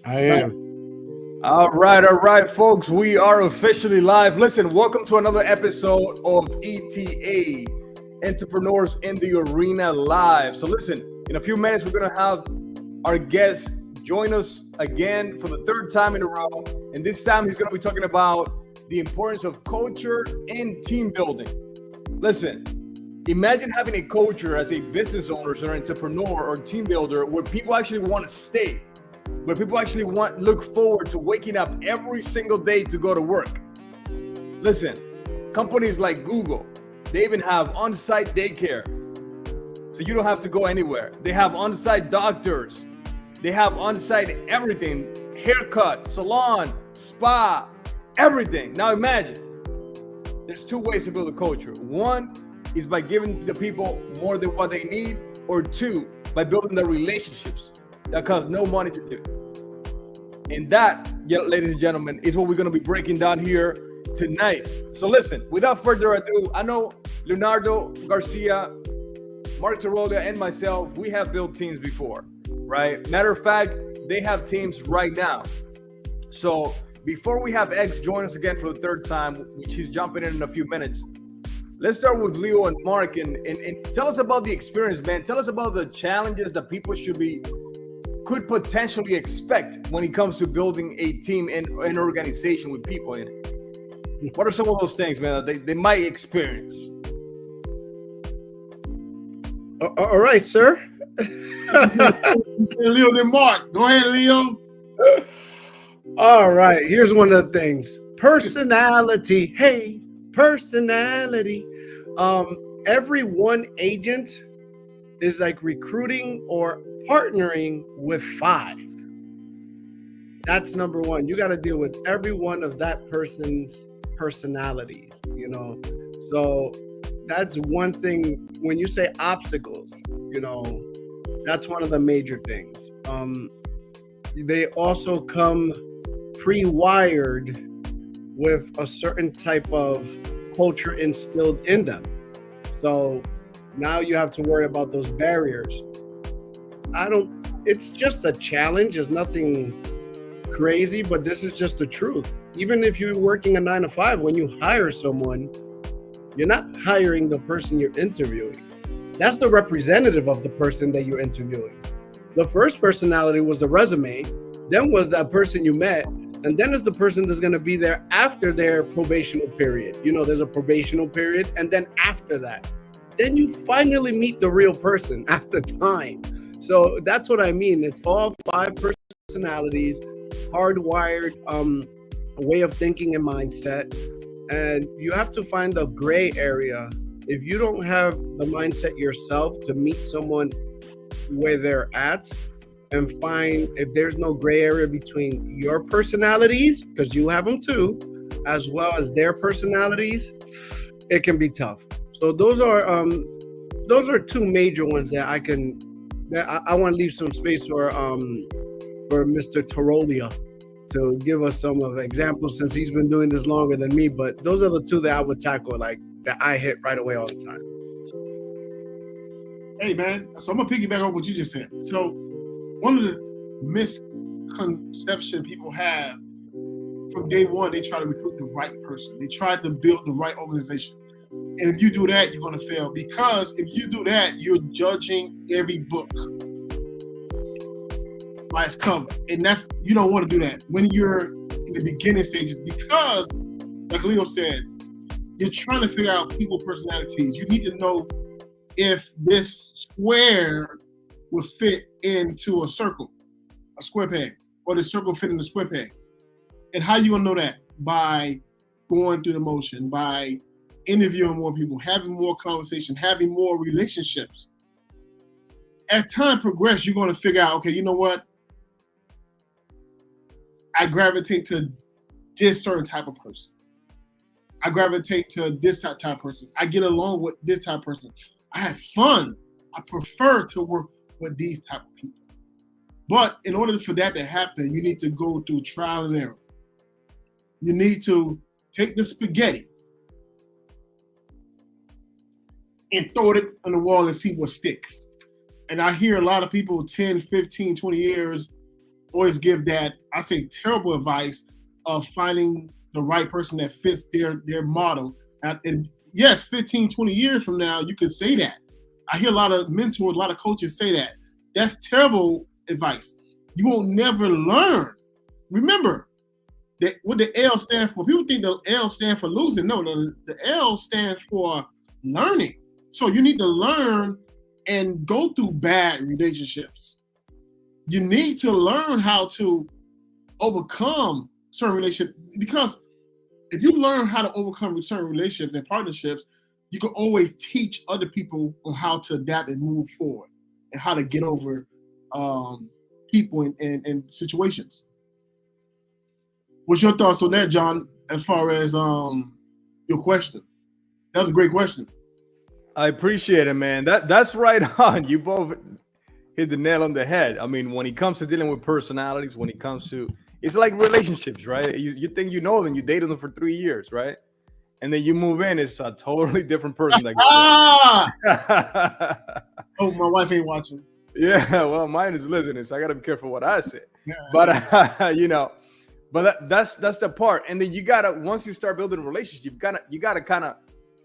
I am. All right, folks. We are officially live. Listen, welcome to another episode of ETA Entrepreneurs in the Arena Live. So listen, in a few minutes, we're going to have our guest join us again for the third time in a row. And this time, he's going to be talking about the importance of culture and team building. Listen, imagine having a culture as a business owner or entrepreneur or team builder where people actually want to stay, where people actually look forward to waking up every single day to go to work. Listen, companies like Google, they even have on-site daycare, so you don't have to go anywhere. They have on-site doctors. They have on-site everything, haircut, salon, spa, everything. Now imagine, there's two ways to build a culture. One is by giving the people more than what they need, or two, by building the relationships that cost no money to do. And that, ladies and gentlemen, is what we're going to be breaking down here tonight. So listen, without further ado, I know Leonardo, Garcia, Marc, Tirolia, and myself, we have built teams before, right? Matter of fact, they have teams right now. So before we have X join us again for the third time, which he's jumping in a few minutes, let's start with Leo and Marc and tell us about the experience, man. Tell us about the challenges that people could potentially expect when it comes to building a team and an organization with people in it. What are some of those things, man, that they might experience? All right, sir. Leo and Marc. Go ahead, Leo. All right, here's one of the things. Personality. Hey, personality. Every one agent is like recruiting or partnering with 5. That's number one. You got to deal with every one of that person's personalities, So that's one thing. When you say obstacles, that's one of the major things. They also come pre-wired with a certain type of culture instilled in them. So now you have to worry about those barriers. It's just a challenge. It's nothing crazy, but this is just the truth. Even if you're working a 9 to 5, when you hire someone, you're not hiring the person you're interviewing. That's the representative of the person that you're interviewing. The first personality was the resume, then was that person you met, and then is the person that's going to be there after their probational period. There's a probational period, and then after that, then you finally meet the real person after time. So that's what I mean. It's all 5 personalities, hardwired way of thinking and mindset. And you have to find a gray area. If you don't have the mindset yourself to meet someone where they're at and find if there's no gray area between your personalities, because you have them too, as well as their personalities, it can be tough. So those are 2 major ones that I want to leave some space for Mr. Tirolia to give us some of examples, since he's been doing this longer than me. But those are the 2 that I would tackle, like that I hit right away all the time. Hey, man. So I'm gonna piggyback on what you just said. So one of the misconceptions people have from day one, they try to recruit the right person. They try to build the right organization. And if you do that, you're going to fail, because if you do that, you're judging every book by its cover. And you don't want to do that when you're in the beginning stages, because, like Leo said, you're trying to figure out people's personalities. You need to know if this square will fit into a circle, a square peg, or the circle fit in the square peg. And how you going to know that? By going through the motion, by interviewing more people, having more conversation, having more relationships. As time progresses, you're going to figure out, okay, you know what? I gravitate to this certain type of person. I gravitate to this type of person. I get along with this type of person. I have fun. I prefer to work with these type of people. But in order for that to happen, you need to go through trial and error. You need to take the spaghetti and throw it on the wall and see what sticks. And I hear a lot of people 10, 15, 20 years always give that, I say, terrible advice of finding the right person that fits their model. And yes, 15, 20 years from now, you can say that. I hear a lot of mentors, a lot of coaches say that. That's terrible advice. You won't never learn. Remember, that what the L stands for. People think the L stands for losing. No, the L stands for learning. So you need to learn and go through bad relationships. You need to learn how to overcome certain relationships, because if you learn how to overcome certain relationships and partnerships, you can always teach other people on how to adapt and move forward and how to get over people and situations. What's your thoughts on that, John, as far as your question? That was a great question. I appreciate it, man. That's right on. You both hit the nail on the head. I mean, when it comes to dealing with personalities, when it comes to, it's like relationships, right? You think you know them, you dated them for 3 years, right? And then you move in, it's a totally different person. Oh, my wife ain't watching. Yeah, well, mine is listening, so I gotta be careful what I say. Yeah. But but that's the part. And then you gotta, once you start building a relationship, you gotta kind of,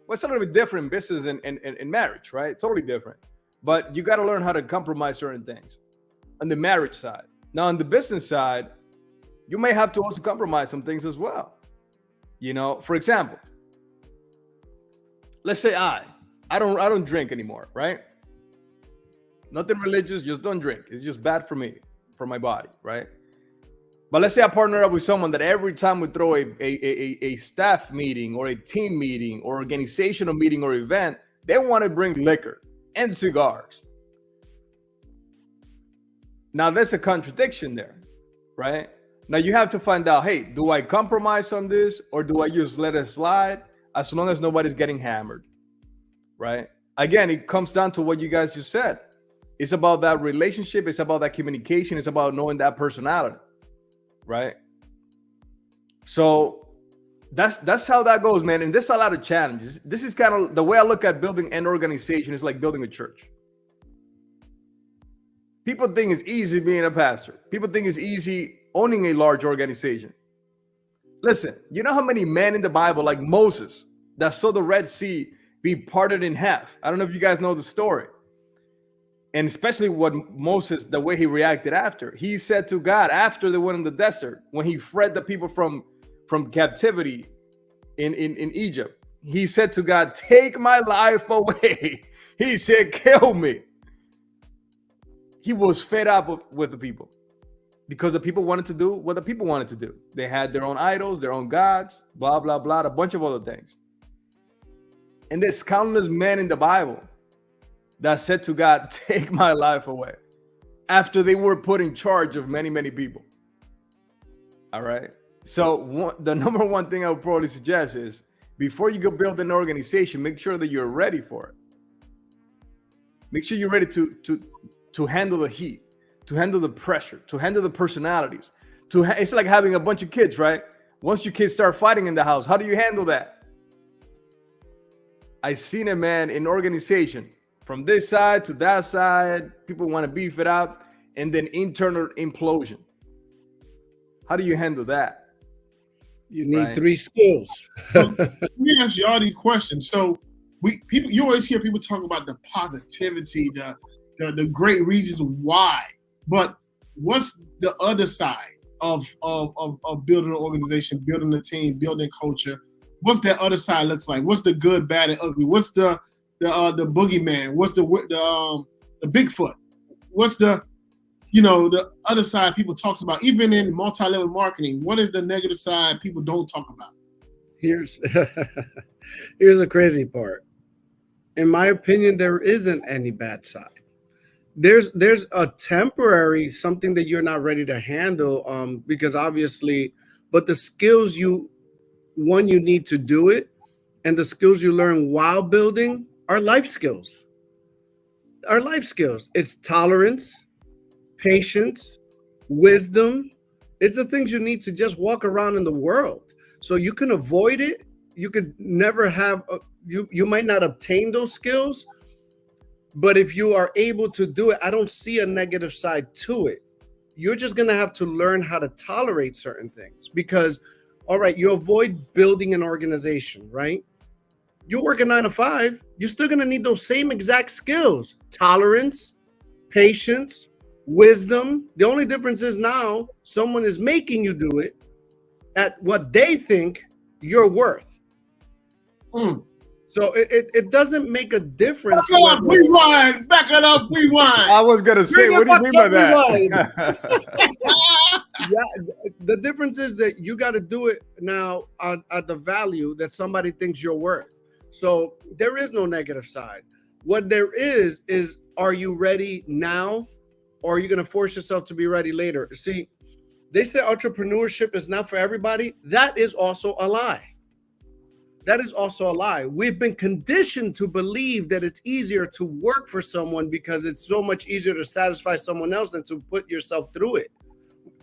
well, it's a little bit different in business and marriage, right? Totally different. But you gotta learn how to compromise certain things on the marriage side. Now, on the business side, you may have to also compromise some things as well. For example, let's say I don't drink anymore, right? Nothing religious, just don't drink. It's just bad for me, for my body, right? But let's say I partner up with someone that every time we throw a staff meeting or a team meeting or organizational meeting or event, they want to bring liquor and cigars. Now, there's a contradiction there, right? Now, you have to find out, hey, do I compromise on this or do I just let it slide as long as nobody's getting hammered, right? Again, it comes down to what you guys just said. It's about that relationship. It's about that communication. It's about knowing that personality, right? So that's how that goes, man. And there's a lot of challenges. This is kind of the way I look at building an organization. Is like building a church. People think it's easy being a pastor. People think it's easy owning a large organization. Listen, you know how many men in the Bible, like Moses, that saw the Red Sea be parted in half? I don't know if you guys know the story. And especially what Moses, the way he reacted after. He said to God, after they went in the desert, when he freed the people from captivity in Egypt, he said to God, take my life away. He said, kill me. He was fed up with the people because the people wanted to do what the people wanted to do. They had their own idols, their own gods, blah, blah, blah, a bunch of other things. And there's countless men in the Bible that said to God, take my life away, after they were put in charge of many, many people. All right. So the number one thing I would probably suggest is before you go build an organization, make sure that you're ready for it. Make sure you're ready to handle the heat, to handle the pressure, to handle the personalities. It's like having a bunch of kids, right? Once your kids start fighting in the house, how do you handle that? I've seen it, man, in organization. From this side to that side, people want to beef it up, and then internal implosion. How do you handle that? You need 3 skills. Let me ask you all these questions. So you always hear people talk about the positivity, the great reasons why. But what's the other side of building an organization, building a team, building culture? What's that other side looks like? What's the good, bad, and ugly? What's the boogeyman? What's the Bigfoot? What's the other side people talks about? Even in multi-level marketing, what is the negative side people don't talk about? Here's a crazy part. In my opinion, there isn't any bad side. There's a temporary something that you're not ready to handle, because obviously, but the skills you need to do it, and the skills you learn while building are life skills. It's tolerance, patience, wisdom. It's the things you need to just walk around in the world. So you can avoid it. You could never have, you might not obtain those skills, but if you are able to do it, I don't see a negative side to it. you're just going to have to learn how to tolerate certain things because, all right, you avoid building an organization, right? You work a 9 to 5, you're still going to need those same exact skills, tolerance, patience, wisdom. The only difference is now someone is making you do it at what they think you're worth. So it doesn't make a difference. Back it up, rewind. Back it up, rewind. I was gonna say, what do you mean by that? Yeah, the difference is that you got to do it now at the value that somebody thinks you're worth. So there is no negative side. What there is are you ready now, or are you going to force yourself to be ready later? See, they say entrepreneurship is not for everybody. That is also a lie. That is also a lie. We've been conditioned to believe that it's easier to work for someone because it's so much easier to satisfy someone else than to put yourself through it.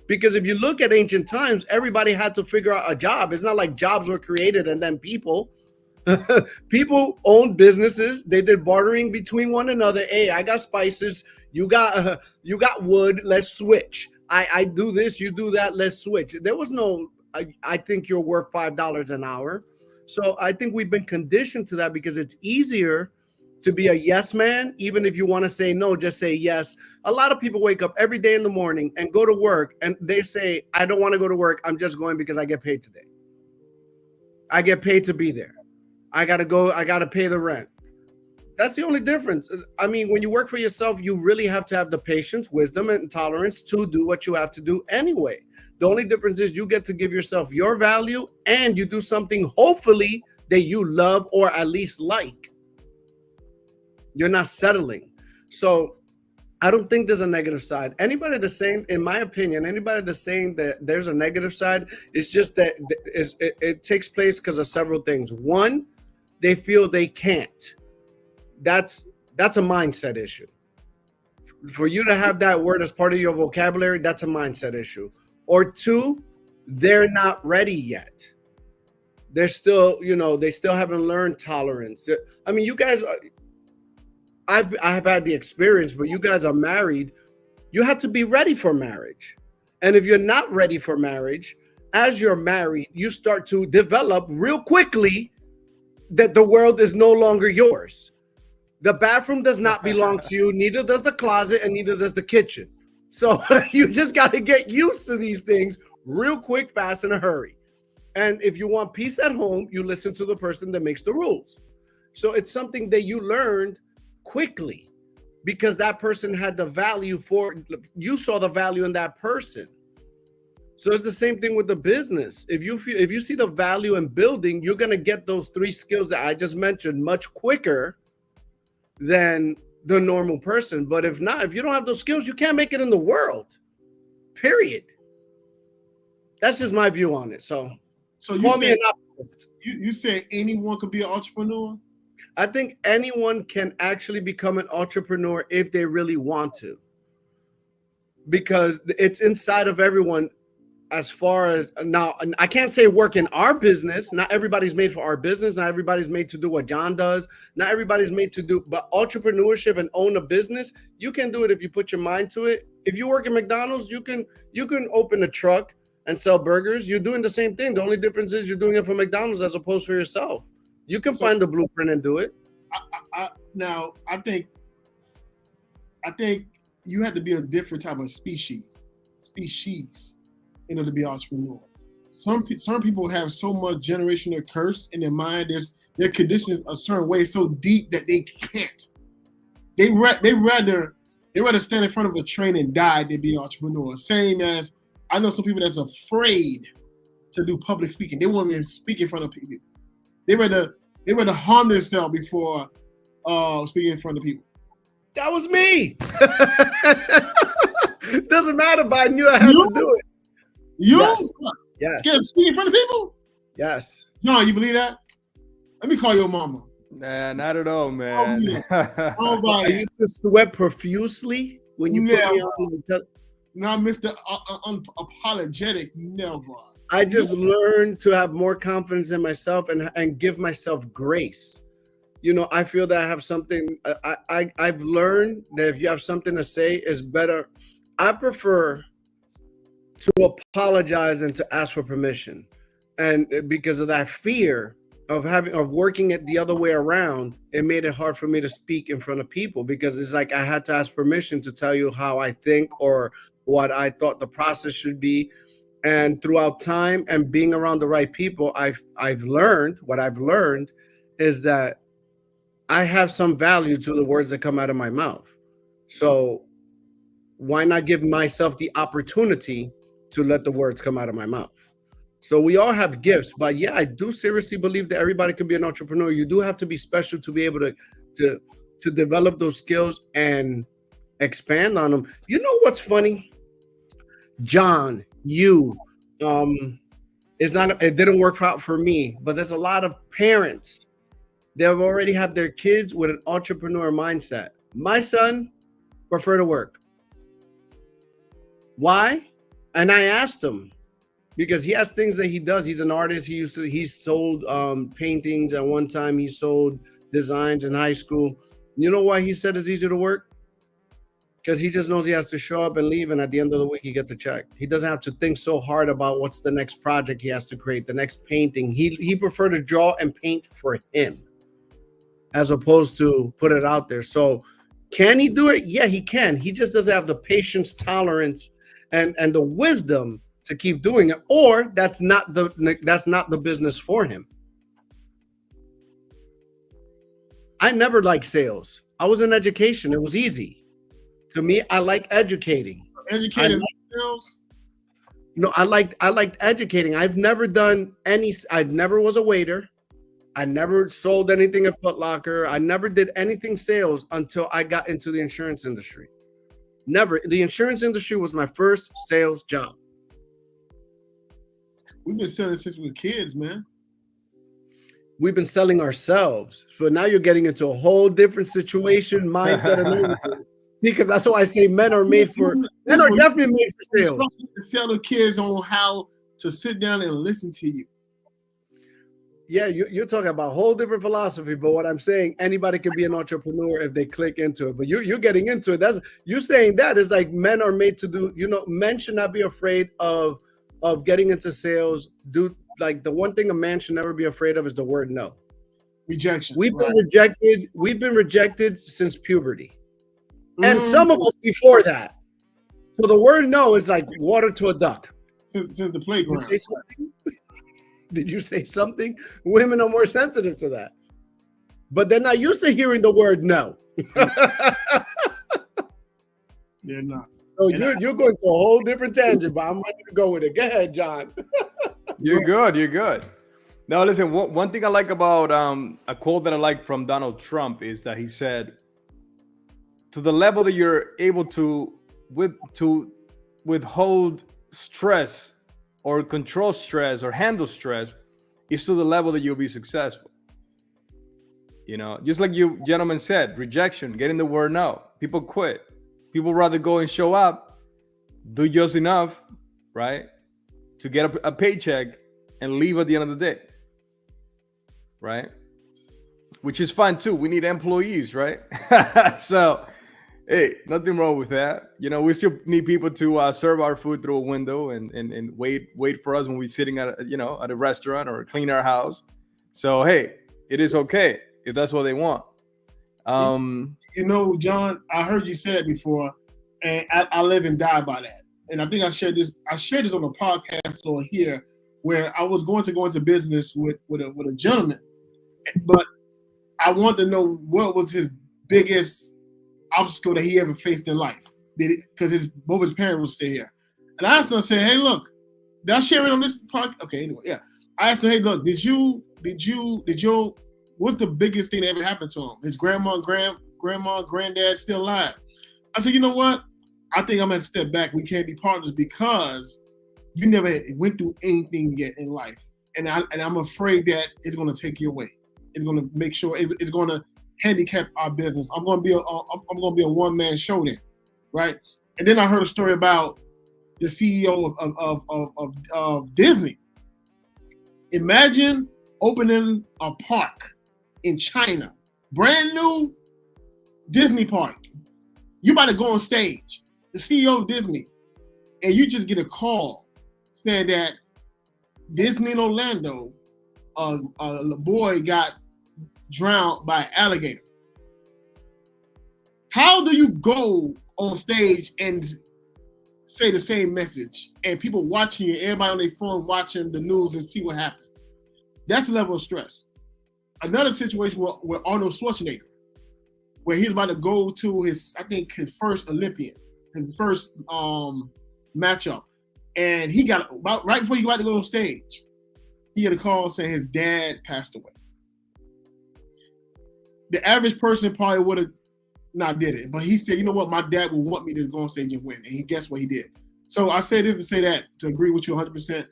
Because if you look at ancient times, everybody had to figure out a job. It's not like jobs were created and then people owned businesses. They did bartering between one another. Hey, I got spices. You got wood. Let's switch. I do this. You do that. Let's switch. There was no, I think you're worth $5 an hour. So I think we've been conditioned to that because it's easier to be a yes man. Even if you want to say no, just say yes. A lot of people wake up every day in the morning and go to work and they say, I don't want to go to work. I'm just going because I get paid today. I get paid to be there. I got to go. I got to pay the rent. That's the only difference. I mean, when you work for yourself, you really have to have the patience, wisdom, and tolerance to do what you have to do anyway. The only difference is you get to give yourself your value and you do something hopefully that you love or at least like. You're not settling. So I don't think there's a negative side. Anybody that's saying, in my opinion, anybody that's saying that there's a negative side, it's just that it takes place because of several things. One, they feel they can't. That's a mindset issue. For you to have that word as part of your vocabulary, that's a mindset issue. Or two, they're not ready yet. They're still, they still haven't learned tolerance. I mean, you guys, I've had the experience, but you guys are married. You have to be ready for marriage. And if you're not ready for marriage, as you're married, you start to develop real quickly that the world is no longer yours. The bathroom does not belong to you, neither does the closet, and neither does the kitchen. So you just got to get used to these things real quick, fast, in a hurry. And if you want peace at home, you listen to the person that makes the rules. So it's something that you learned quickly because that person had the value you saw the value in that person. So it's the same thing with the business. If you see the value in building, you're going to get those 3 skills that I just mentioned much quicker than the normal person. But if not, if you don't have those skills, you can't make it in the world, period. That's just my view on it. So you say, you say anyone could be an entrepreneur? I think anyone can actually become an entrepreneur if they really want to, because it's inside of everyone. As far as now, I can't say work in our business. Not everybody's made for our business. Not everybody's made to do what John does. Not everybody's made to do, but entrepreneurship and own a business, you can do it if you put your mind to it. If you work at McDonald's, you can open a truck and sell burgers. You're doing the same thing. The only difference is you're doing it for McDonald's as opposed for yourself. You can find the blueprint and do it. Now, I think you have to be a different type of species. In order to be an entrepreneur. Some people have so much generational curse in their mind. They're conditioned a certain way so deep that they can't. They rather stand in front of a train and die than be an entrepreneur. Same as I know some people that's afraid to do public speaking. They won't even speak in front of people. They rather harm themselves before speaking in front of people. That was me. Doesn't matter, but I knew I had to do it. Yes. Scared to speak in front of people? Yes. No, you believe that? Let me call your mama. Nah, not at all, man. I used to sweat profusely when you put me on. Now, Mr. Unapologetic, never. I just learned to have more confidence in myself and give myself grace. I feel that I have something. I've learned that if you have something to say, is better. I prefer to apologize and to ask for permission. And because of that fear of working it the other way around, it made it hard for me to speak in front of people, because it's like I had to ask permission to tell you how I think or what I thought the process should be. And throughout time and being around the right people, I've learned is that I have some value to the words that come out of my mouth. So why not give myself the opportunity to let the words come out of my mouth? So we all have gifts, but yeah, I do seriously believe that everybody can be an entrepreneur. You do have to be special to be able to develop those skills and expand on them. You know what's funny? John, it didn't work out for me, but there's a lot of parents that have already have their kids with an entrepreneur mindset. My son prefer to work. Why? And I asked him, because he has things that he does. He's an artist. He sold paintings at one time. He sold designs in high school. You know why he said it's easier to work? Because he just knows he has to show up and leave, and at the end of the week he gets a check. He doesn't have to think so hard about what's the next project he has to create, the next painting. He prefer to draw and paint for him as opposed to put it out there. So can he do it? Yeah, he can. He just doesn't have the patience, tolerance, and the wisdom to keep doing it, or that's not the business for him. I never liked sales. I was in education. It was easy. To me, I like educating. Educating sales? No, I liked educating. I never was a waiter. I never sold anything at Foot Locker. I never did anything sales until I got into the insurance industry. Never. The insurance industry was my first sales job. We've been selling since we were kids, man. We've been selling ourselves. So now you're getting into a whole different situation, mindset, and everything. Because that's why I say men are definitely made for sales. To sell the kids on how to sit down and listen to you. Yeah, you're talking about a whole different philosophy, but what I'm saying, anybody can be an entrepreneur if they click into it. But you're getting into it. You saying that is like men are made to do. Men should not be afraid of getting into sales. Like the one thing a man should never be afraid of is the word no. Rejection. We've been rejected. We've been rejected since puberty, and some of us before that. So the word no is like water to a duck. Since the playground. Did you say something? Women are more sensitive to that, but they're not used to hearing the word no. They're not. So you're going to a whole different tangent, but I'm ready to go with it. Go ahead, John. You're good. Now, listen, one thing I like about a quote that I like from Donald Trump is that he said, to the level that you're able to withhold stress or control stress or handle stress is to the level that you'll be successful. Just like you gentlemen said, rejection, getting the word no. People quit. People rather go and show up, do just enough, right, to get a paycheck and leave at the end of the day, right? Which is fine too. We need employees, right? So, hey, nothing wrong with that. We still need people to serve our food through a window and wait for us when we're sitting at a restaurant or clean our house. So, hey, it is okay if that's what they want. John, I heard you say that before, and I live and die by that. And I think I shared this on a podcast or here, where I was going to go into business with a gentleman, but I wanted to know what was his biggest obstacle that he ever faced in life, because both his parents were still here. And I asked him, I said, hey, look, did I share it on this podcast? Okay, anyway, yeah. I asked him, hey, look, what's the biggest thing that ever happened to him? His grandma, granddad still alive. I said, you know what? I think I'm gonna step back. We can't be partners because you never went through anything yet in life, and I'm afraid that it's gonna take you away. It's gonna make sure it's gonna handicap our business. I'm gonna be a one-man show then, right? And then I heard a story about the CEO of Disney. Imagine opening a park in China, brand new Disney park. You about to go on stage, the CEO of Disney, and you just get a call saying that Disney in Orlando, a boy got drowned by an alligator. How do you go on stage and say the same message and people watching you, everybody on their phone watching the news and see what happened? That's the level of stress. Another situation with Arnold Schwarzenegger, where he's about to go to his first Olympian, his first matchup. And he got, right before he got to go on stage, he had a call saying his dad passed away. The average person probably would have not did it, but he said, you know what, my dad would want me to go on stage and win. And he guessed what he did. So I say this to say that, to agree with you 100%,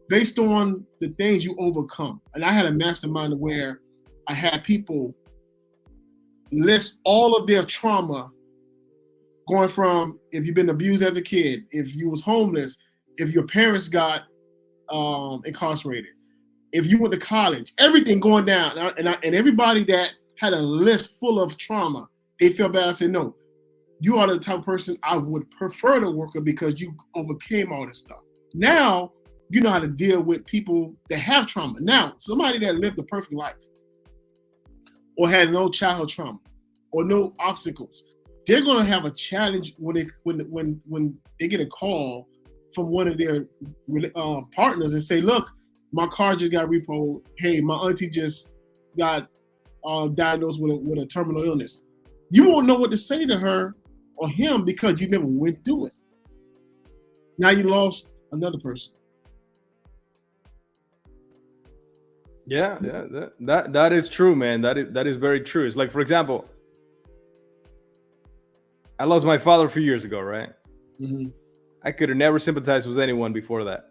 based on the things you overcome. And I had a mastermind where I had people list all of their trauma, going from if you've been abused as a kid, if you was homeless, if your parents got incarcerated, if you went to college, everything going down. And everybody that had a list full of trauma, they felt bad. I said, no, you are the type of person I would prefer to work with because you overcame all this stuff. Now, you know how to deal with people that have trauma. Now, somebody that lived a perfect life or had no childhood trauma or no obstacles, they're going to have a challenge when they get a call from one of their partners and say, look, my car just got repoed. Hey, my auntie just got diagnosed with a terminal illness. You won't know what to say to her or him because you never went through it. Now you lost another person. Yeah, that is true, man. That is very true. It's like, for example, I lost my father a few years ago, right? Mm-hmm. I could have never sympathized with anyone before that.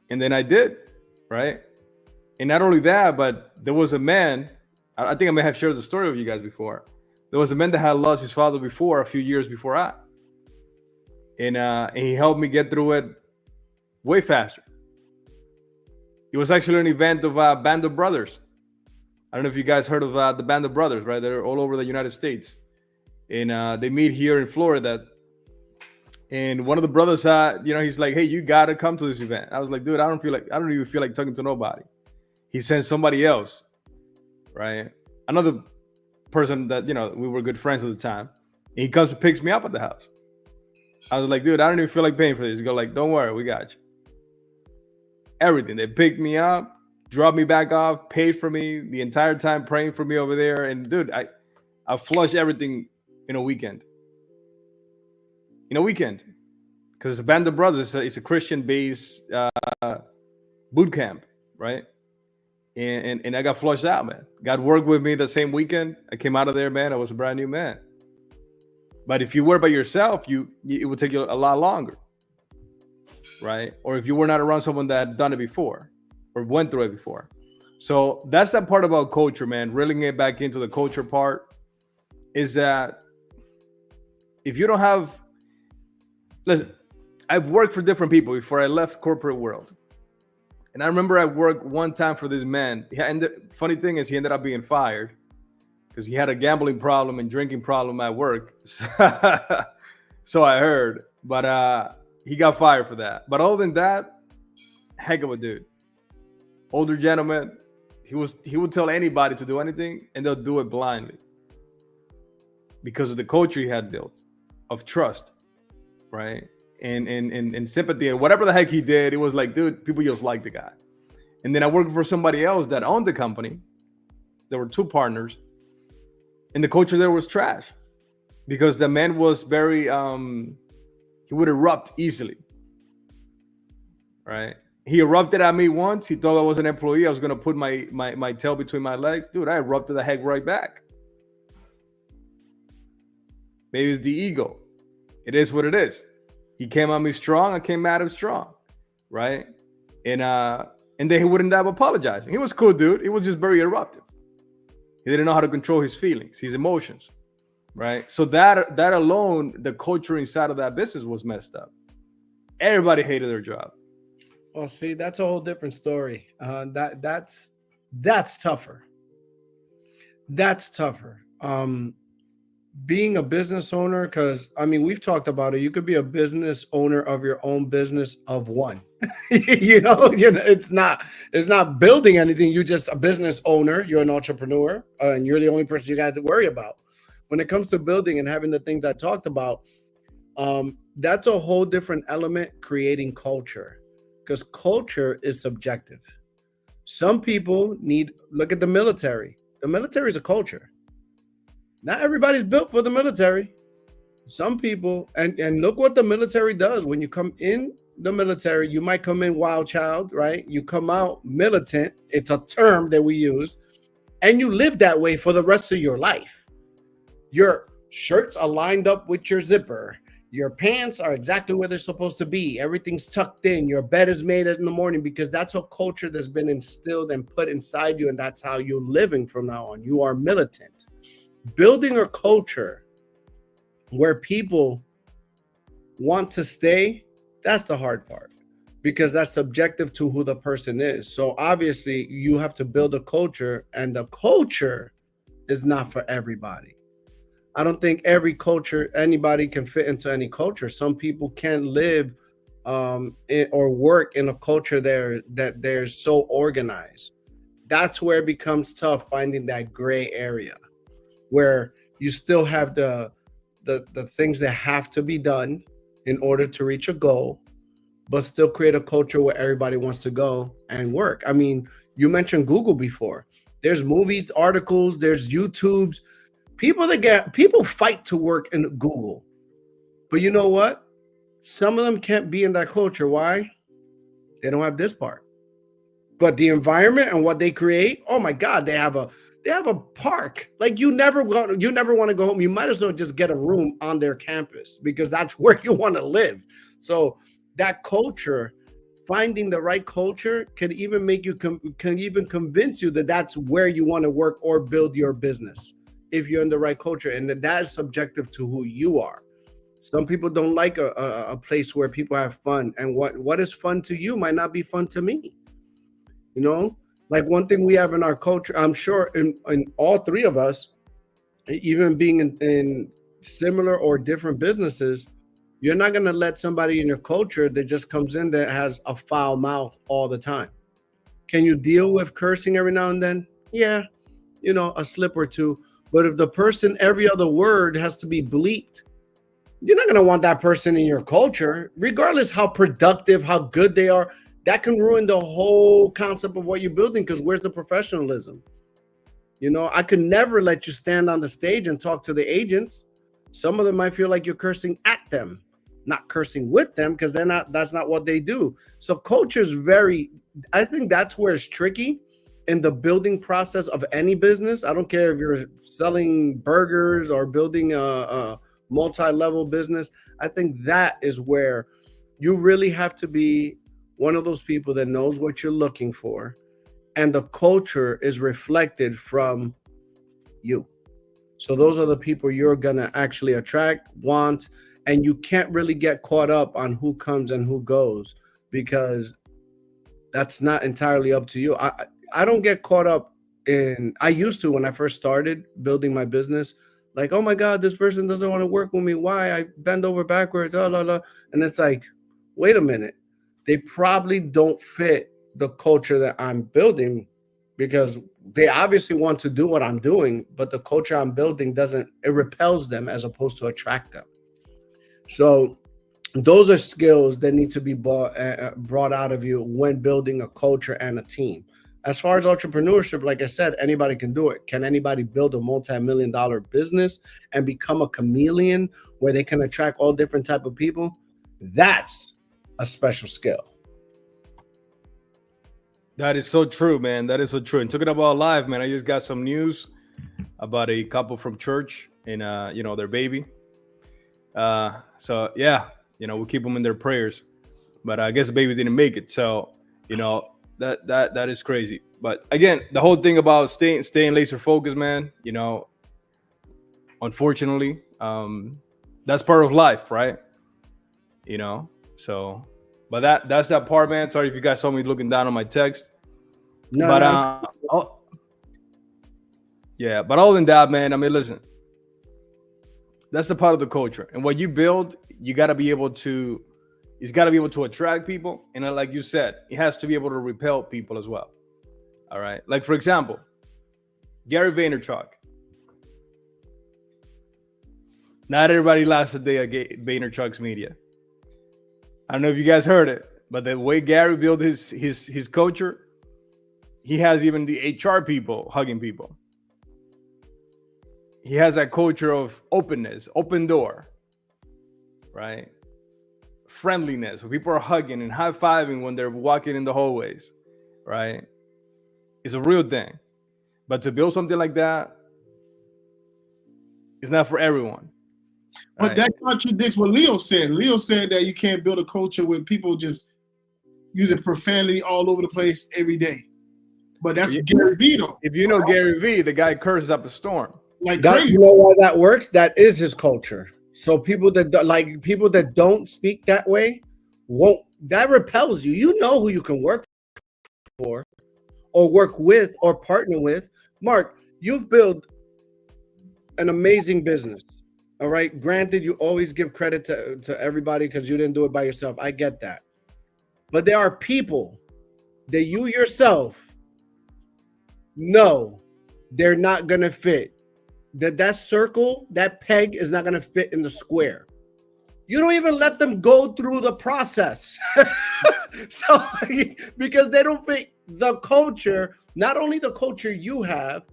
And then I did, right? And not only that, but there was a man, I think I may have shared the story with you guys before. There was a man that had lost his father before, a few years before I. And he helped me get through it way faster. It was actually an event of Band of Brothers. I don't know if you guys heard of the Band of Brothers, right? They're all over the United States. And they meet here in Florida. And one of the brothers, he's like, hey, you got to come to this event. I was like, dude, I don't even feel like talking to nobody. He sent somebody else, right? Another person that, we were good friends at the time. And he comes and picks me up at the house. I was like, dude, I don't even feel like paying for this. He goes like, don't worry, we got you. Everything. They picked me up, dropped me back off, paid for me the entire time, praying for me over there. And dude, I flushed everything in a weekend. Because the Band of Brothers is a Christian-based boot camp, right? And I got flushed out, man. God worked with me the same weekend. I came out of there, man. I was a brand new man. But if you were by yourself, it would take you a lot longer, right? Or if you were not around someone that had done it before or went through it before. So that's that part about culture, man. Reeling it back into the culture part is that if you don't have, listen, I've worked for different people before I left corporate world. And I remember I worked one time for this man. Funny thing is he ended up being fired because he had a gambling problem and drinking problem at work. So I heard, but he got fired for that. But other than that, heck of a dude. Older gentleman. He would tell anybody to do anything and they'll do it blindly because of the culture he had built of trust, right? And sympathy and whatever the heck he did, it was like, dude, people just like the guy. And then I worked for somebody else that owned the company. There were two partners, and the culture there was trash because the man was very he would erupt easily, right? He erupted at me once. He thought I was an employee. I was gonna put my tail between my legs, dude. I erupted the heck right back. Maybe it's the ego. It is what it is. He came at me strong. I came at him strong, right? And then he wouldn't have apologizing. He was a cool dude. He was just very eruptive. He didn't know how to control his feelings, his emotions, right? So that alone, the culture inside of that business was messed up. Everybody hated their job. Well, see, that's a whole different story. That's tougher. That's tougher. being a business owner, because I mean, we've talked about it. You could be a business owner of your own business of one. It's not building anything. You're just a business owner. You're an entrepreneur, and you're the only person you got to worry about. When it comes to building and having the things I talked about, that's a whole different element. Creating culture, because culture is subjective. Some people look at the military. The military is a culture. Not everybody's built for the military. Some people, and look what the military does. When you come in the military, you might come in wild child, right? You come out militant. It's a term that we use, and you live that way for the rest of your life. Your shirts are lined up with your zipper. Your pants are exactly where they're supposed to be. Everything's tucked in. Your bed is made in the morning, because that's a culture that's been instilled and put inside you, and that's how you're living from now on. You are militant. Building a culture where people want to stay, that's the hard part, because that's subjective to who the person is. So obviously you have to build a culture, and the culture is not for everybody. I don't think anybody can fit into any culture. Some people can't live or work in a culture that they're so organized. That's where it becomes tough, finding that gray area where you still have the things that have to be done in order to reach a goal, but still create a culture where everybody wants to go and work. I mean, you mentioned Google before. There's movies, articles, there's YouTubes. People fight to work in Google. But you know what? Some of them can't be in that culture. Why? They don't have this part. But the environment and what they create, oh my God, they have a park. Like you never want to go home. You might as well just get a room on their campus, because that's where you want to live. So that culture, finding the right culture, can even make you can even convince you that that's where you want to work or build your business, if you're in the right culture. And that is subjective to who you are. Some people don't like a place where people have fun, and what is fun to you might not be fun to me. Like one thing we have in our culture, I'm sure in all three of us, even being in similar or different businesses, you're not going to let somebody in your culture that just comes in that has a foul mouth all the time. Can you deal with cursing every now and then? Yeah, a slip or two. But if the person, every other word has to be bleeped, you're not going to want that person in your culture, regardless how productive, how good they are. That can ruin the whole concept of what you're building, because where's the professionalism? I could never let you stand on the stage and talk to the agents. Some of them might feel like you're cursing at them, not cursing with them, because that's not what they do. So culture is I think that's where it's tricky in the building process of any business. I don't care if you're selling burgers or building a multi-level business. I think that is where you really have to be one of those people that knows what you're looking for, and the culture is reflected from you. So those are the people you're going to actually attract, want, and you can't really get caught up on who comes and who goes, because that's not entirely up to you. I don't get caught up I used to, when I first started building my business, like, oh my God, this person doesn't want to work with me. Why? I bend over backwards, and it's like, wait a minute. They probably don't fit the culture that I'm building, because they obviously want to do what I'm doing, but the culture I'm building it repels them as opposed to attract them. So those are skills that need to be brought out of you when building a culture and a team. As far as entrepreneurship, like I said, anybody can do it. Can anybody build a multi-million-dollar business and become a chameleon where they can attract all different type of people? That's a special skill. That is so true, man. That is so true. And talking about live, man, I just got some news about a couple from church and their baby. So yeah, we'll keep them in their prayers. But I guess the baby didn't make it. So that is crazy. But again, the whole thing about staying laser focused, man. Unfortunately, that's part of life, right? So, but that's that part, man. Sorry if you guys saw me looking down on my text. No, but yeah, but other than that, man, I mean, listen, That's a part of the culture. And what you build, you got to be able to, it's got to be able to attract people. And like you said, it has to be able to repel people as well. All right. Like, for example, Gary Vaynerchuk. Not everybody lasts a day at Vaynerchuk's media. I don't know if you guys heard it, but the way Gary built his culture, he has even the HR people hugging people. He has that culture of openness, open door, right? Friendliness, where people are hugging and high-fiving when they're walking in the hallways, right? It's a real thing. But to build something like that, it's not for everyone. But right? that contradicts what Leo said. Leo said that you can't build a culture with people just using profanity all over the place every day. But that's Gary Vee, though. If you know Gary Vee, the guy curses up a storm. Like that, crazy. you know why that works? That is his culture. So people that don't speak that way that repels you. You know who you can work for or work with or partner with. Marc, you've built an amazing business. All right. Granted, you always give credit to everybody because you didn't do it by yourself. I get that. But there are people that you yourself know they're not going to fit. That circle, that peg is not going to fit in the square. You don't even let them go through the process. So, because they don't fit the culture, not only the culture you have,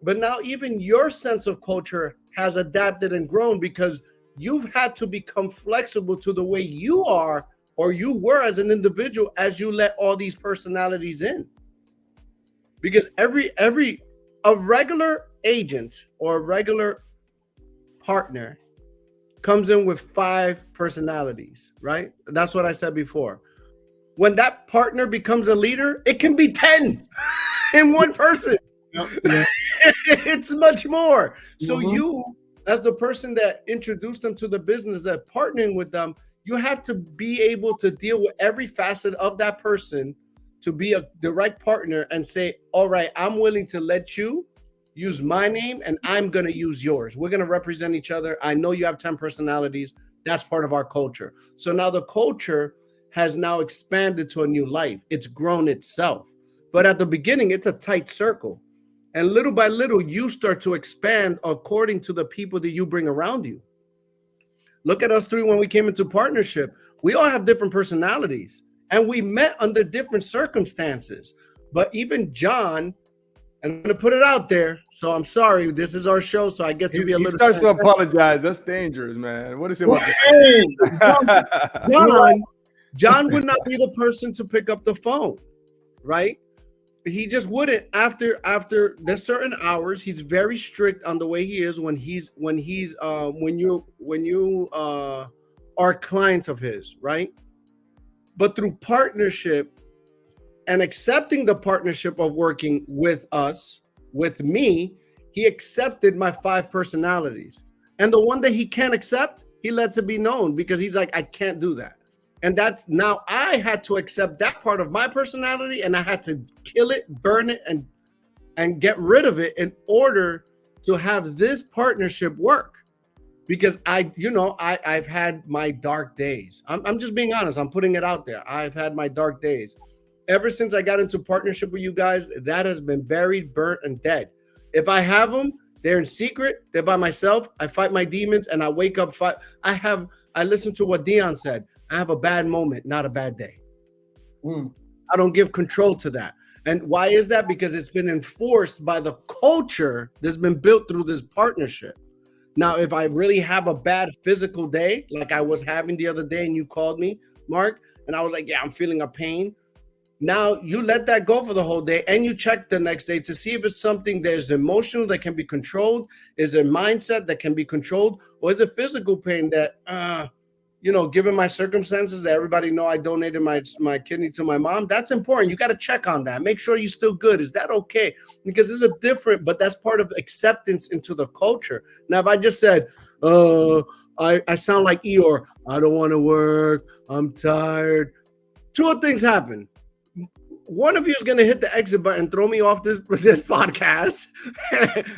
but now even your sense of culture has adapted and grown because you've had to become flexible to the way you are or you were as an individual as you let all these personalities in. Because a regular agent or a regular partner comes in with 5 personalities, right? That's what I said before. When that partner becomes a leader, it can be 10 in one person. Yeah. It's much more. So you, as the person that introduced them to the business, that partnering with them, you have to be able to deal with every facet of that person to be the right partner and say, all right, I'm willing to let you use my name and I'm going to use yours. We're going to represent each other. I know you have 10 personalities. That's part of our culture. So now the culture has now expanded to a new life. It's grown itself. But at the beginning, it's a tight circle. And little by little, you start to expand according to the people that you bring around you. Look at us 3 when we came into partnership. We all have different personalities and we met under different circumstances. But even John, and I'm going to put it out there. So I'm sorry. This is our show. So I get to be a little. He starts to apologize. That's dangerous, man. What is it about? John would not be the person to pick up the phone, right? He just wouldn't. After there's certain hours, he's very strict on the way he is when you are clients of his, right? But through partnership and accepting the partnership of working with us, with me, he accepted my 5 personalities. And the one that he can't accept, he lets it be known because he's like, I can't do that. And that's now I had to accept that part of my personality and I had to kill it, burn it, and get rid of it in order to have this partnership work. Because I've had my dark days. I'm just being honest. I'm putting it out there. I've had my dark days. Ever since I got into partnership with you guys, that has been buried, burnt, and dead. If I have them, they're in secret. They're by myself. I fight my demons and I wake up. I listen to what Dion said. I have a bad moment, not a bad day. I don't give control to that. And why is that? Because it's been enforced by the culture that's been built through this partnership. Now, if I really have a bad physical day, like I was having the other day and you called me, Marc, and I was like, yeah, I'm feeling a pain. Now you let that go for the whole day and you check the next day to see if it's something that is emotional that can be controlled. Is it mindset that can be controlled? Or is it physical pain that, given my circumstances that everybody know I donated my kidney to my mom, that's important. You got to check on that. Make sure you're still good. Is that okay? Because it's but that's part of acceptance into the culture. Now, if I just said, I sound like Eeyore, I don't want to work, I'm tired. 2 things happen. One of you is going to hit the exit button, throw me off this podcast.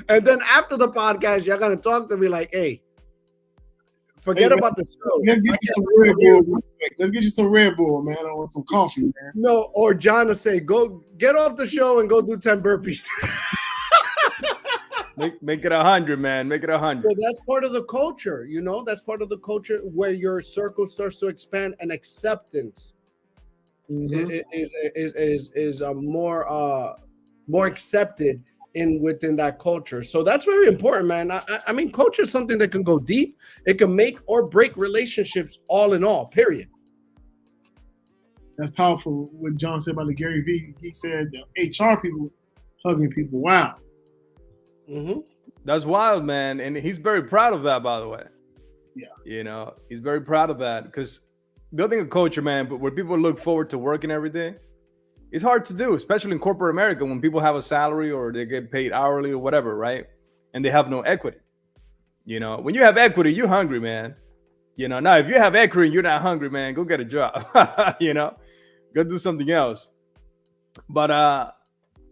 And then after the podcast, you're going to talk to me like, hey, Forget man, about the show. Let's get you some Red Bull. real quick. Let's get you some Red Bull, man, or some coffee, man. No, or John will say, go get off the show and go do 10 burpees. Make it 100, man. Make it 100. Well, that's part of the culture, you know. That's part of the culture where your circle starts to expand, and acceptance is more accepted within that culture. So that's very important, man. I mean, culture is something that can go deep. It can make or break relationships, all in all. Period. That's powerful. What John said about the Gary Vee, he said the HR people hugging people. Wow. That's wild, man. And he's very proud of that, by the way. Yeah. You know, he's very proud of that, because building a culture, man, but where people look forward to working every day, it's hard to do, especially in corporate America, when people have a salary or they get paid hourly or whatever, right? And they have no equity. You know, when you have equity, you're hungry, man. You know, now if you have equity and you're not hungry, man, go get a job. You know, go do something else. But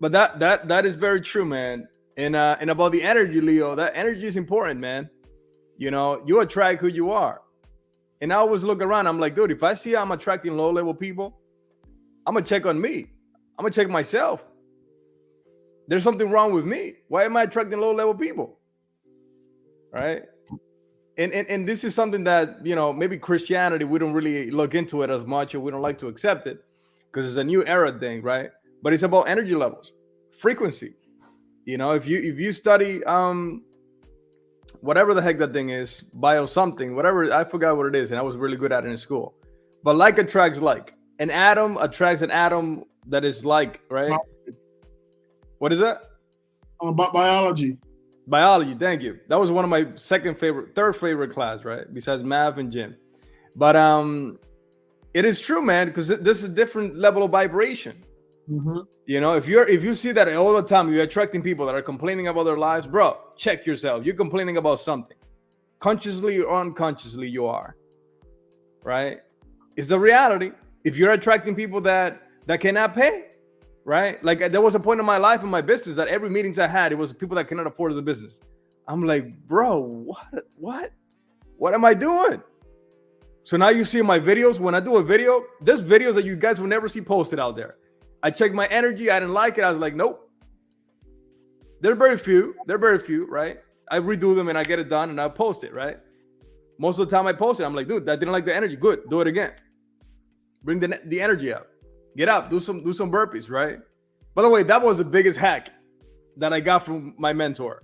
that is very true, man. And about the energy, Leo, that energy is important, man. You know, you attract who you are. And I always look around. I'm like, dude, if I see I'm attracting low-level people, I'm going to check on me. I'm going to check myself. There's something wrong with me. Why am I attracting low-level people? Right? And this is something that, you know, maybe Christianity, we don't really look into it as much, or we don't like to accept it because it's a new era thing, right? But it's about energy levels, frequency. You know, if you study whatever the heck that thing is, bio something, whatever, I forgot what it is, and I was really good at it in school. But like attracts like. An atom attracts an atom that is like, right? What is that? Biology. Biology, thank you. That was one of my third favorite class, right? Besides math and gym. But it is true, man, because this is a different level of vibration. You know, if you see that all the time, you're attracting people that are complaining about their lives, bro, check yourself. You're complaining about something. Consciously or unconsciously, you are. Right? It's the reality. If you're attracting people that cannot pay, right? Like there was a point in my life in my business that every meetings I had, it was people that cannot afford the business. I'm like, bro, what am I doing? So now you see my videos. When I do a video, there's videos that you guys will never see posted out there. I checked my energy. I didn't like it. I was like, nope. They're very few, right? I redo them and I get it done and I post it, right? Most of the time I post it, I'm like, dude, that didn't like the energy. Good, do it again. Bring the energy up. Get up, do some burpees, right? By the way, that was the biggest hack that I got from my mentor.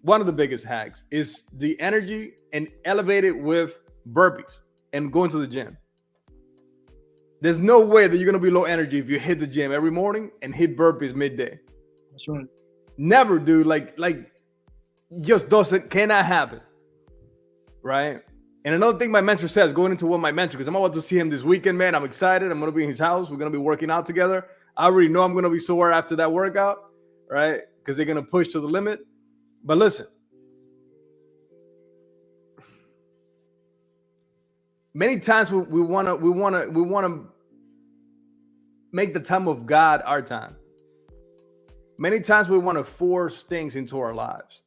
One of the biggest hacks is the energy and elevate it with burpees and going to the gym. There's no way that you're going to be low energy if you hit the gym every morning and hit burpees midday. That's right. Never, dude. Like just cannot happen. Right? And another thing my mentor says, going into what my mentor, because I'm about to see him this weekend, man. I'm excited. I'm going to be in his house. We're going to be working out together. I already know I'm going to be sore after that workout, right? Because they're going to push to the limit. But listen, many times we want to make the time of God our time. Many times we want to force things into our lives.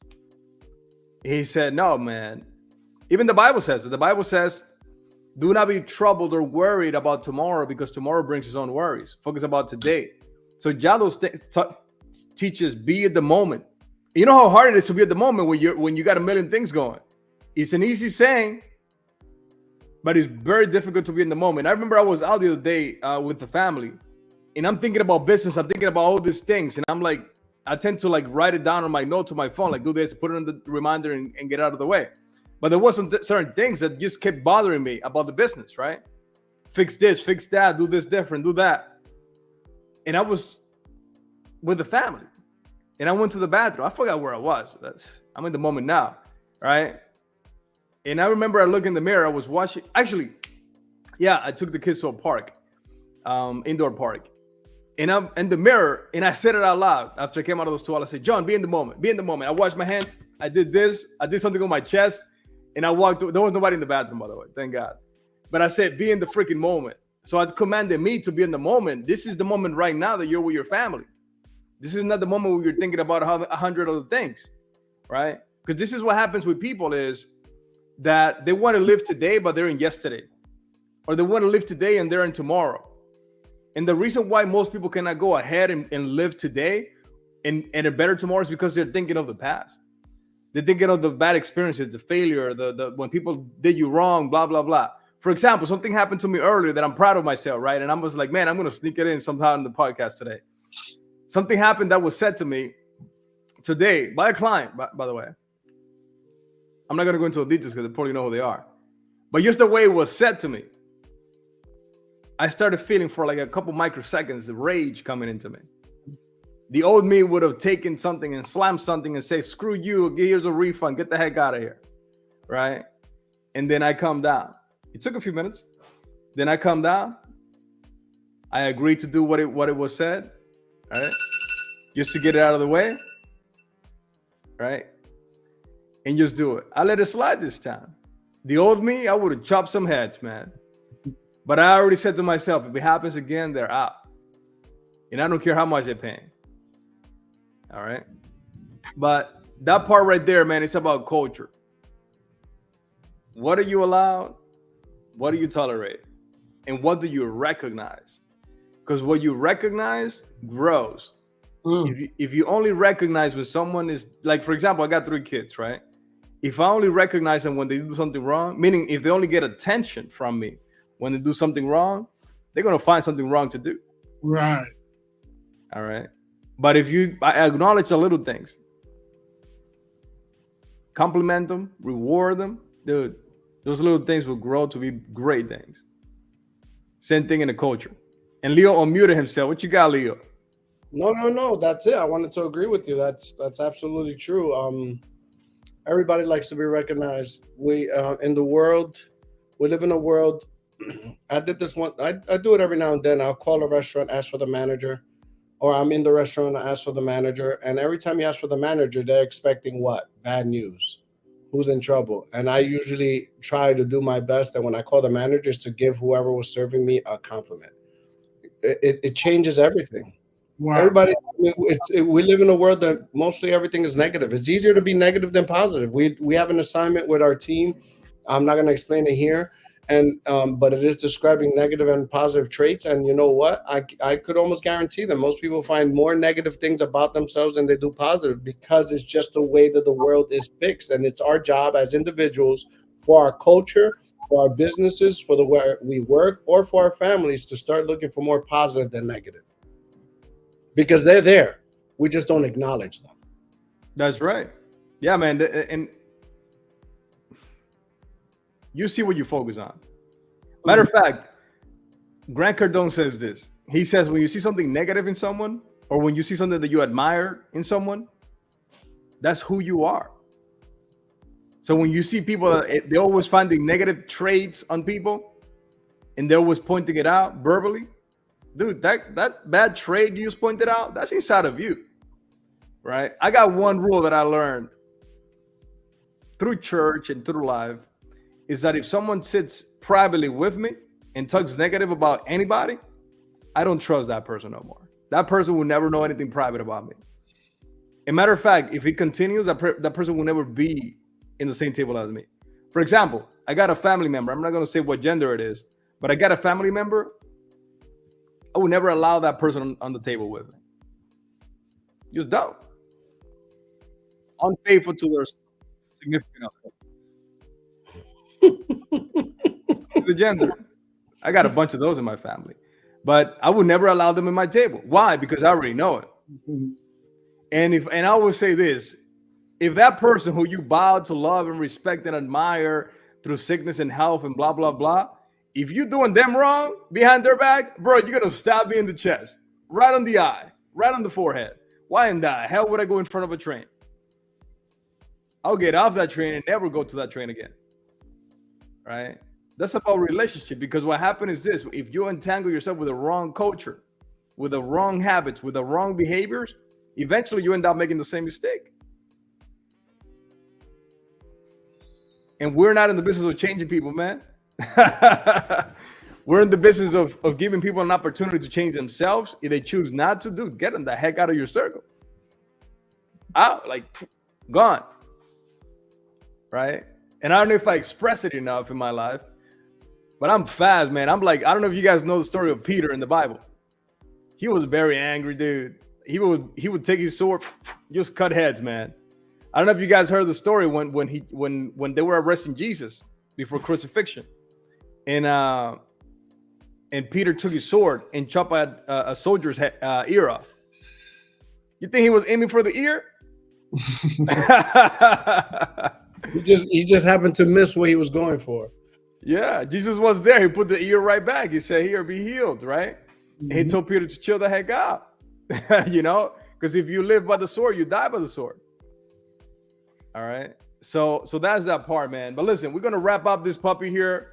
He said, no, man. Even the Bible says it. The Bible says, do not be troubled or worried about tomorrow, because tomorrow brings its own worries. Focus about today. So Jados teaches be at the moment. You know how hard it is to be at the moment when you got a million things going. It's an easy saying, but it's very difficult to be in the moment. I remember I was out the other day with the family, and I'm thinking about business. I'm thinking about all these things, and I'm like, I tend to like write it down on my note to my phone, like do this, put it in the reminder, and get out of the way. But there was some certain things that just kept bothering me about the business, right? Fix this, fix that, do this different, do that. And I was with the family, and I went to the bathroom. I forgot where I was. I'm in the moment now, right? And I remember I looked in the mirror. I was watching. Actually, yeah, I took the kids to a park, indoor park. And I'm in the mirror, and I said it out loud after I came out of the toilet. I said, John, be in the moment. Be in the moment. I washed my hands. I did this. I did something on my chest. And I walked. There was nobody in the bathroom, by the way. Thank God. But I said, be in the freaking moment. So I commanded me to be in the moment. This is the moment right now that you're with your family. This is not the moment where you're thinking about 100 other things, right? Because this is what happens with people is that they want to live today, but they're in yesterday. Or they want to live today and they're in tomorrow. And the reason why most people cannot go ahead and live today and a better tomorrow is because they're thinking of the past. They're thinking of the bad experiences, the failure, the when people did you wrong, blah, blah, blah. For example, something happened to me earlier that I'm proud of myself, right? And I was like, man, I'm going to sneak it in somehow in the podcast today. Something happened that was said to me today by a client, by the way. I'm not going to go into the details because they probably know who they are. But just the way it was said to me, I started feeling for like a couple microseconds the rage coming into me. The old me would have taken something and slammed something and say, screw you, here's a refund, get the heck out of here, right? And then I calmed down. It took a few minutes. Then I calmed down. I agreed to do what it was said, right? Just to get it out of the way, right? And just do it. I let it slide this time. The old me, I would have chopped some heads, man. But I already said to myself, if it happens again, they're out. And I don't care how much they're paying. All right? But that part right there, man, it's about culture. What are you allowed? What do you tolerate? And what do you recognize? Because what you recognize grows. If you only recognize when someone is, like, for example, I got 3 kids, right? If I only recognize them when they do something wrong, meaning if they only get attention from me when they do something wrong, they're going to find something wrong to do. Right. All right. But if I acknowledge the little things, compliment them, reward them, dude, those little things will grow to be great things. Same thing in the culture. And Leo unmuted himself. What you got, Leo? No. That's it. I wanted to agree with you. That's absolutely true. Everybody likes to be recognized. We in the world, we live in a world. I did this one. I do it every now and then. I'll call a restaurant, ask for the manager, or I'm in the restaurant, I ask for the manager. And every time you ask for the manager, they're expecting what? Bad news. Who's in trouble? And I usually try to do my best. And when I call the managers, to give whoever was serving me a compliment. It changes everything. Wow. Everybody, we live in a world that mostly everything is negative. It's easier to be negative than positive. We have an assignment with our team. I'm not going to explain it here, but it is describing negative and positive traits. And you know what? I could almost guarantee that most people find more negative things about themselves than they do positive, because it's just the way that the world is fixed. And it's our job as individuals, for our culture, for our businesses, for the way we work, or for our families, to start looking for more positive than negative. Because they're there. We just don't acknowledge them. That's right. Yeah, man. And you see what you focus on. Matter of fact, Grant Cardone says this. He says, when you see something negative in someone, or when you see something that you admire in someone, that's who you are. So when you see people, they're always finding negative traits on people, and they're always pointing it out verbally, dude, that bad trait you just pointed out, that's inside of you, right? I got one rule that I learned through church and through life, is that if someone sits privately with me and talks negative about anybody, I don't trust that person no more. That person will never know anything private about me. As a matter of fact, if it continues, that person will never be in the same table as me. For example, I got a family member. I'm not going to say what gender it is, but I got a family member. I would never allow that person on the table with me. Just don't. Unfaithful to their significant other. The gender. I got a bunch of those in my family. But I would never allow them in my table. Why? Because I already know it. And I always say this, if that person who you bow to love and respect and admire through sickness and health and blah, blah, blah, if you're doing them wrong behind their back, bro, you're going to stab me in the chest, right on the eye, right on the forehead. Why in the hell would I go in front of a train? I'll get off that train and never go to that train again, right? That's about relationship, because what happens is this. If you entangle yourself with the wrong culture, with the wrong habits, with the wrong behaviors, eventually you end up making the same mistake. And we're not in the business of changing people, man. We're in the business of giving people an opportunity to change themselves. If they choose not to, dude, get them the heck out of your circle. Out, like, gone. Right? And I don't know if I express it enough in my life, but I'm fast, man. I'm like, I don't know if you guys know the story of Peter in the Bible. He was a very angry dude. He would take his sword, just cut heads, man. I don't know if you guys heard the story when they were arresting Jesus before crucifixion, and Peter took his sword and chopped a soldier's ear off. You think he was aiming for the ear? He just happened to miss what he was going for. Yeah, Jesus was there. He put the ear right back. He said, "Here, be healed," right? Mm-hmm. And he told Peter to chill the heck out. Because if you live by the sword, you die by the sword. All right. So that's that part, man. But listen, we're gonna wrap up this puppy here.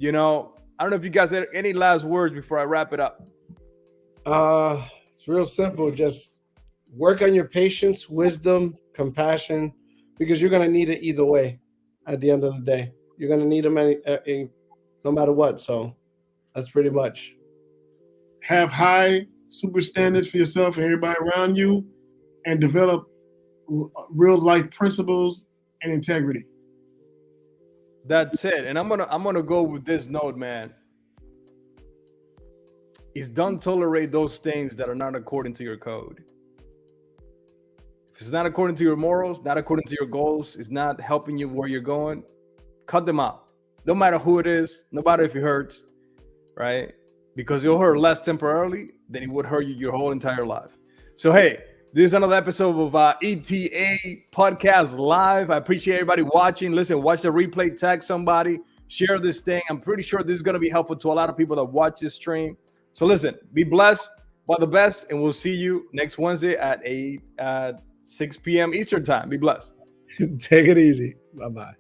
I don't know if you guys had any last words before I wrap it up. It's real simple. Just work on your patience, wisdom, compassion, because you're gonna need it either way. At the end of the day, you're gonna need them no matter what. So that's pretty much. Have high super standards for yourself and everybody around you, and develop real life principles and integrity. That's it. And I'm gonna go with this note, man. Is don't tolerate those things that are not according to your code. If it's not according to your morals, not according to your goals, it's not helping you where you're going, cut them out. No matter who it is, no matter if it hurts, right? Because it'll hurt less temporarily than it would hurt you your whole entire life. So, hey, this is another episode of ETA Podcast Live. I appreciate everybody watching. Listen, watch the replay, tag somebody, share this thing. I'm pretty sure this is going to be helpful to a lot of people that watch this stream. So listen, be blessed by the best, and we'll see you next Wednesday at 6 p.m. Eastern time. Be blessed. Take it easy. Bye-bye.